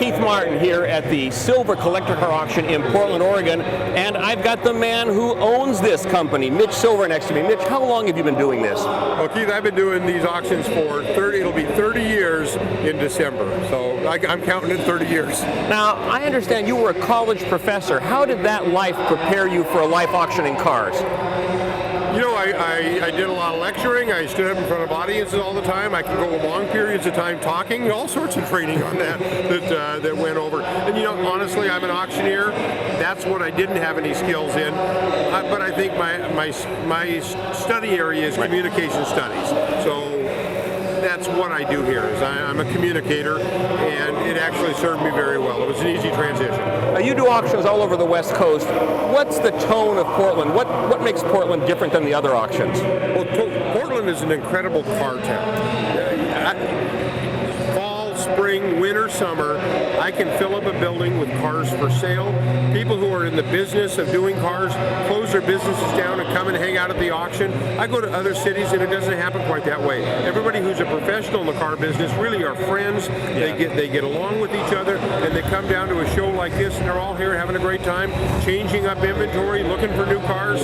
Keith Martin here at the Silver Collector Car Auction in Portland, Oregon, and I've got the man who owns this company, Mitch Silver, next to me. Mitch, how long have you been doing this? Well, Keith, I've been doing these auctions for it'll be 30 years in December, so I'm counting it 30 years. Now, I understand you were a college professor. How did that life prepare you for a life auctioning cars? You know, I did a lot of lecturing. I stood up in front of audiences all the time. I could go long periods of time talking, all sorts of training on that went over. And you know, honestly, I'm an auctioneer. That's what I didn't have any skills in. But I think my study area is communication studies. So that's what I do here. Is I'm a communicator, and it actually served me very well. It was an easy transition. Now, you do auctions all over the West Coast. What's the tone of Portland? What makes Portland different than the other auctions? Well, Portland is an incredible car town. Fall, spring, winter, summer, I can fill up a building with cars for sale. People who are in the business of doing cars close their businesses down and come and hang out at the auction. I go to other cities and it doesn't happen quite that way. Everybody who's a professional in the car business really are friends. They get along with each other, and they come down to a show like this and they're all here having a great time, changing up inventory, looking for new cars.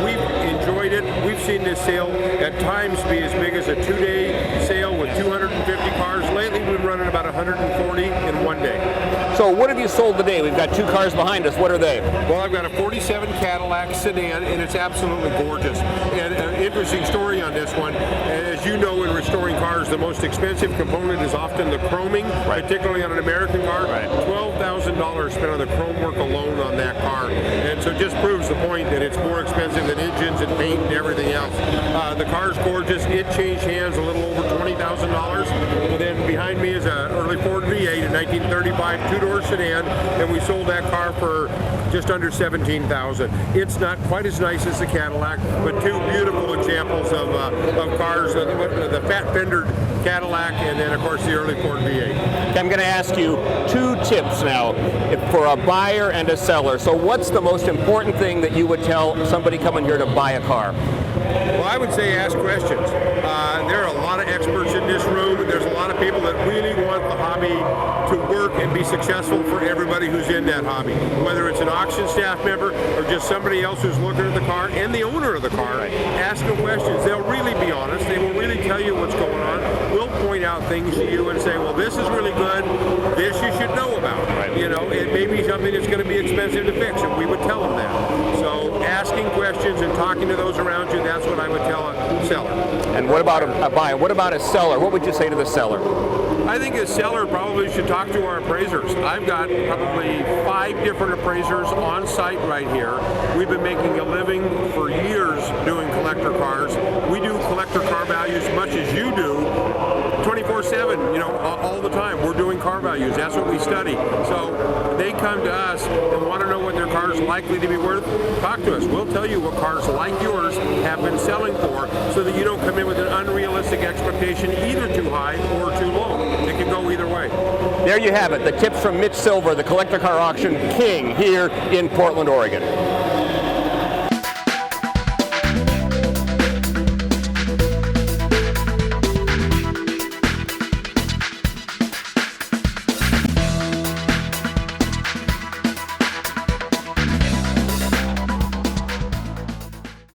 We've enjoyed it. We've seen this sale at times be as big as a 2-day sale with 250 cars. Lately we've been running about 140 in one day. So what have you sold today? We've got two cars behind us. What are they? Well, I've got a 47 Cadillac sedan, and it's absolutely gorgeous. And an interesting story on this one. As you know, in restoring cars, the most expensive component is often the chroming, particularly on an American car. $12,000 spent on the chrome work alone on that car. And so it just proves the point that it's more expensive than engines and paint and everything else. The car's gorgeous. It changed hands a little over $20,000. And then behind me is an early Ford V8, a 1935 two-door sedan, and we sold that car for just under $17,000. It's not quite as nice as the Cadillac, but two beautiful examples of cars, the fat-fendered Cadillac, and then of course the early Ford V8. I'm going to ask you two tips now for a buyer and a seller. So what's the most important thing that you would tell somebody coming here to buy a car? Well, I would say ask questions. There are a lot of experts in this room. There's a lot of people that really want the hobby to work and be successful for everybody who's in that hobby. Whether it's an auction staff member or just somebody else who's looking at the car and the owner of the car, ask them questions. They'll really be honest. They will really tell you what's going on. We'll point out things to you and say, well, this is really good. This you should know about. You know, it may be something that's going to be expensive to fix, and we would tell them that. So asking questions and talking to those around you, that's what I would tell a seller. And what about a buyer? What about a seller? What would you say to the seller? I think a seller probably should talk to our appraisers. I've got probably 5 different appraisers on site right here. We've been making a living for years doing collector cars. We do collector car values much as you do, 24/7, you know, all the time. We're doing car values. That's what we study. So they come to us and want to know what their car is likely to be worth. Talk to us. We'll tell you what cars like yours have been selling for, so that you don't come in with an unrealistic expectation, either too high or too low. It can go either way. There you have it. The tips from Mitch Silver, the Collector Car Auction King here in Portland, Oregon.